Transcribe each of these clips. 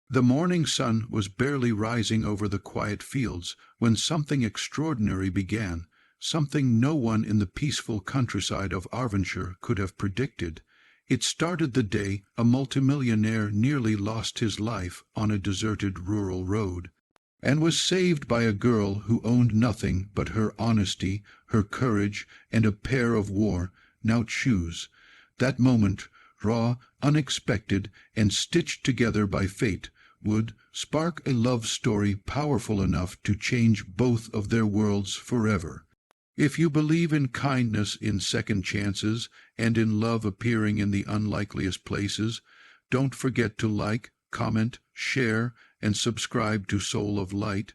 The morning sun was barely rising over the quiet fields when something extraordinary began, something no one in the peaceful countryside of Arvenshire could have predicted. It started the day a multimillionaire nearly lost his life on a deserted rural road, and was saved by a girl who owned nothing but her honesty, her courage, and a pair of worn-out shoes. That moment, raw, unexpected, and stitched together by fate, would spark a love story powerful enough to change both of their worlds forever. If you believe in kindness, in second chances, and in love appearing in the unlikeliest places, don't forget to like, comment, share, and subscribe to Soul of Light.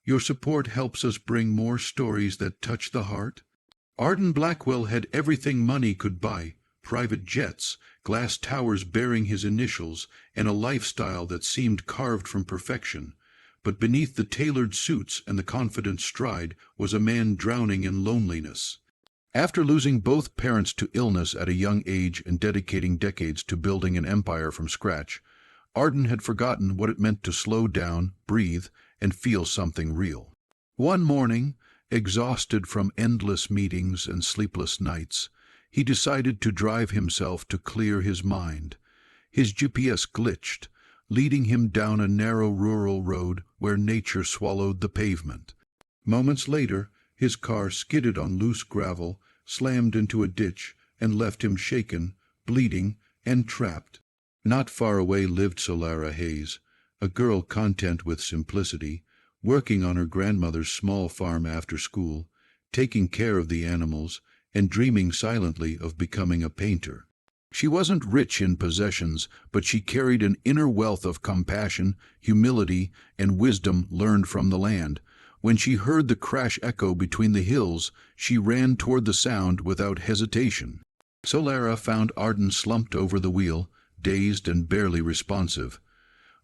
Your support helps us bring more stories that touch the heart. Arden Blackwell had everything money could buy: private jets, glass towers bearing his initials, and a lifestyle that seemed carved from perfection. But beneath the tailored suits and the confident stride was a man drowning in loneliness. After losing both parents to illness at a young age and dedicating decades to building an empire from scratch, Arden had forgotten what it meant to slow down, breathe, and feel something real. One morning, exhausted from endless meetings and sleepless nights, he decided to drive himself to clear his mind. His GPS glitched, leading him down a narrow rural road where nature swallowed the pavement. Moments later, his car skidded on loose gravel, slammed into a ditch, and left him shaken, bleeding, and trapped. Not far away lived Solara Hayes, a girl content with simplicity, working on her grandmother's small farm after school, taking care of the animals, and dreaming silently of becoming a painter. She wasn't rich in possessions, but she carried an inner wealth of compassion, humility, and wisdom learned from the land. When she heard the crash echo between the hills, she ran toward the sound without hesitation. Solara found Arden slumped over the wheel, dazed and barely responsive.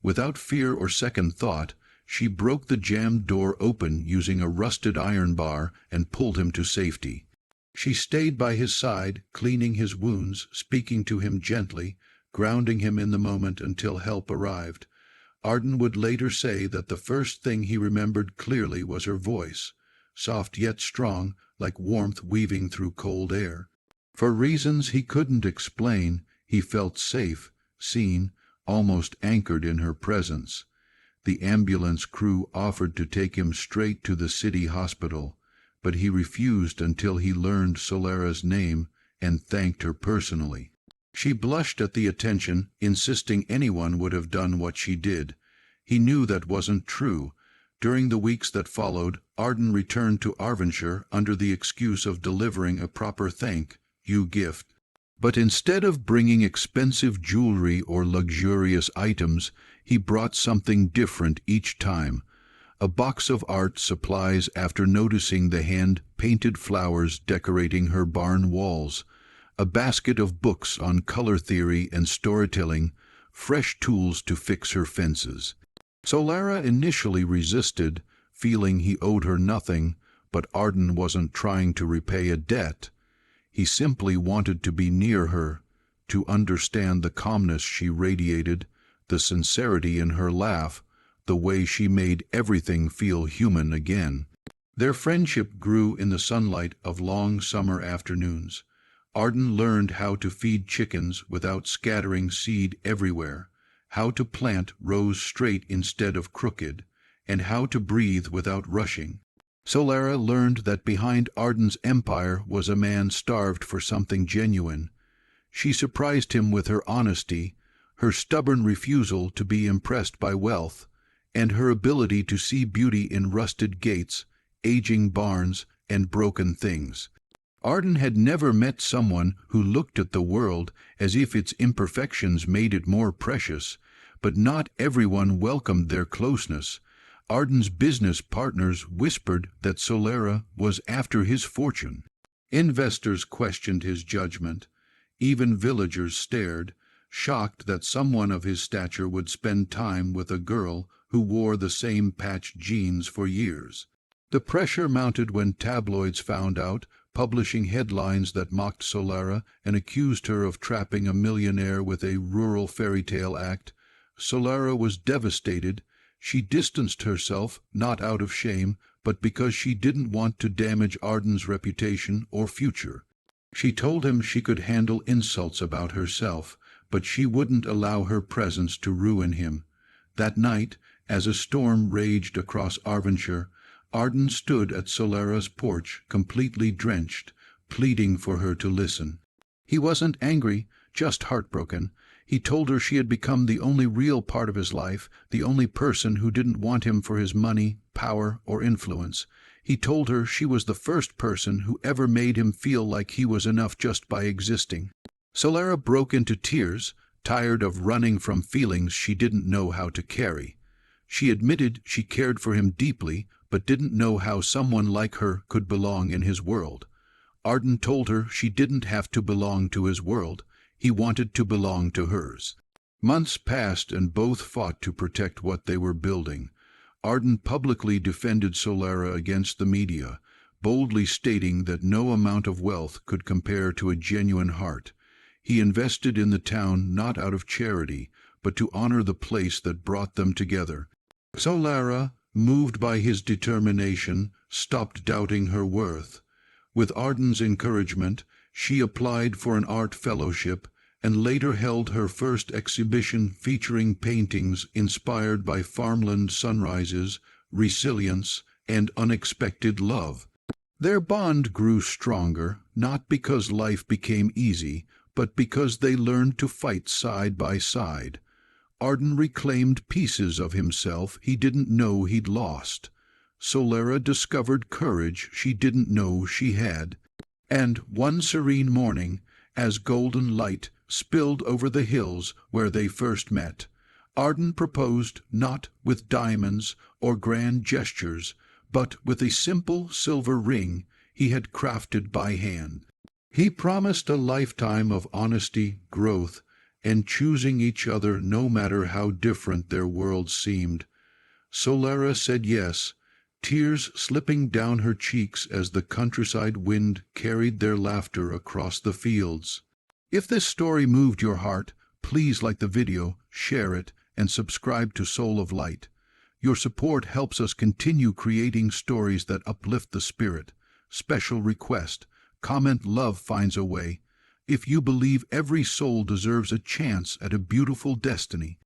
Without fear or second thought, she broke the jammed door open using a rusted iron bar and pulled him to safety. She stayed by his side, cleaning his wounds, speaking to him gently, grounding him in the moment until help arrived. Arden would later say that the first thing he remembered clearly was her voice, soft yet strong, like warmth weaving through cold air. For reasons he couldn't explain, he felt safe, seen, almost anchored in her presence. The ambulance crew offered to take him straight to the city hospital, but he refused until he learned Solara's name and thanked her personally. She blushed at the attention, insisting anyone would have done what she did. He knew that wasn't true. During the weeks that followed, Arden returned to Arvenshire under the excuse of delivering a proper thank you gift. But instead of bringing expensive jewelry or luxurious items, he brought something different each time. A box of art supplies after noticing the hand-painted flowers decorating her barn walls, a basket of books on color theory and storytelling, fresh tools to fix her fences. Solara initially resisted, feeling he owed her nothing, but Arden wasn't trying to repay a debt. He simply wanted to be near her, to understand the calmness she radiated, the sincerity in her laugh, the way she made everything feel human again. Their friendship grew in the sunlight of long summer afternoons. Arden learned how to feed chickens without scattering seed everywhere, how to plant rows straight instead of crooked, and how to breathe without rushing. Solara learned that behind Arden's empire was a man starved for something genuine. She surprised him with her honesty, her stubborn refusal to be impressed by wealth, and her ability to see beauty in rusted gates, aging barns, and broken things. Arden had never met someone who looked at the world as if its imperfections made it more precious, but not everyone welcomed their closeness. Arden's business partners whispered that Solara was after his fortune. Investors questioned his judgment. Even villagers stared, shocked that someone of his stature would spend time with a girl who wore the same patched jeans for years. The pressure mounted when tabloids found out, publishing headlines that mocked Solara and accused her of trapping a millionaire with a rural fairy tale act. Solara was devastated. She distanced herself, not out of shame, but because she didn't want to damage Arden's reputation or future. She told him she could handle insults about herself, but she wouldn't allow her presence to ruin him. That night, as a storm raged across Ardenshire, Arden stood at Solara's porch, completely drenched, pleading for her to listen. He wasn't angry, just heartbroken. He told her she had become the only real part of his life, the only person who didn't want him for his money, power, or influence. He told her she was the first person who ever made him feel like he was enough just by existing. Solara broke into tears, tired of running from feelings she didn't know how to carry. She admitted she cared for him deeply, but didn't know how someone like her could belong in his world. Arden told her she didn't have to belong to his world. He wanted to belong to hers. Months passed and both fought to protect what they were building. Arden publicly defended Solara against the media, boldly stating that no amount of wealth could compare to a genuine heart. He invested in the town not out of charity, but to honor the place that brought them together. Solara, moved by his determination, stopped doubting her worth. With Arden's encouragement, she applied for an art fellowship and later held her first exhibition featuring paintings inspired by farmland sunrises, resilience, and unexpected love. Their bond grew stronger, not because life became easy, but because they learned to fight side by side. Arden reclaimed pieces of himself he didn't know he'd lost. Solara discovered courage she didn't know she had. And one serene morning, as golden light spilled over the hills where they first met, Arden proposed not with diamonds or grand gestures, but with a simple silver ring he had crafted by hand. He promised a lifetime of honesty, growth, and choosing each other no matter how different their worlds seemed. Solara said yes, tears slipping down her cheeks as the countryside wind carried their laughter across the fields. If this story moved your heart, please like the video, share it, and subscribe to Soul of Light. Your support helps us continue creating stories that uplift the spirit. Special request: comment love finds a way. If you believe every soul deserves a chance at a beautiful destiny,